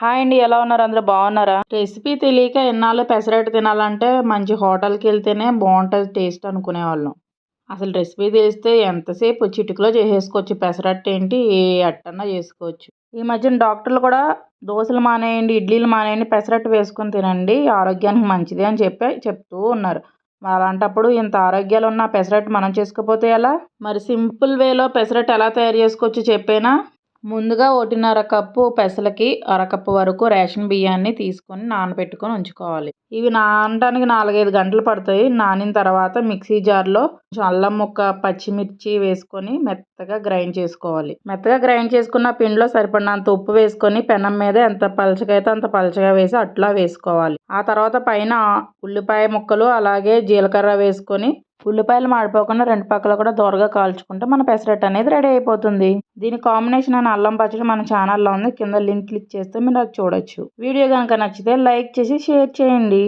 Hi అండి, ఎలా ఉన్నారు? అందరూ బాగున్నారా? రెసిపీ తెలియక ఎన్నాళ్ళు పెసరట్టు తినాలంటే మంచి హోటల్కి వెళ్తేనే బాగుంటుంది టేస్ట్ అనుకునేవాళ్ళం. అసలు రెసిపీ తెలిస్తే ఎంతసేపు చిటికలో చేసేసుకోవచ్చు. పెసరట్టు ఏంటి, ఏ అట్టన్నా చేసుకోవచ్చు. ఈ మధ్యన డాక్టర్లు కూడా దోశలు మానేయండి, ఇడ్లీలు మానేయండి, పెసరట్టు వేసుకొని తినండి, ఆరోగ్యానికి మంచిది అని చెప్తూ ఉన్నారు. మరి అలాంటప్పుడు ఇంత ఆరోగ్యాలు ఉన్న పెసరట్టు మనం చేసుకోకపోతే ఎలా? మరి సింపుల్ వేలో పెసరట్టు ఎలా తయారు చేసుకోవచ్చు చెప్పేనా? ముందుగా 1.5 కప్పు పెసలకి అరకప్పు వరకు రేషన్ బియ్యాన్ని తీసుకొని నానబెట్టుకొని ఉంచుకోవాలి. ఇవి నానడానికి 4-5 గంటలు పడతాయి. నానిన తర్వాత మిక్సీ జార్లో కొంచెం అల్లం ముక్క, పచ్చిమిర్చి వేసుకొని మెత్తగా గ్రైండ్ చేసుకోవాలి. మెత్తగా గ్రైండ్ చేసుకున్న పిండిలో సరిపడినంత ఉప్పు వేసుకొని పెనం మీద ఎంత పలచగా అయితే అంత పలచగా వేసి అట్లా వేసుకోవాలి. ఆ తర్వాత పైన ఉల్లిపాయ ముక్కలు అలాగే జీలకర్ర వేసుకొని ఉల్లిపాయలు మాడిపోకుండా 2 పక్కల కూడా దోరగా కాల్చుకుంటే మన పెసరట్టు అనేది రెడీ అయిపోతుంది. దీని కాంబినేషన్ అయిన అల్లం పచ్చడి మన ఛానల్లో ఉంది. కింద లింక్ క్లిక్ చేస్తే మీరు అది చూడొచ్చు. వీడియో కనుక నచ్చితే లైక్ చేసి షేర్ చేయండి.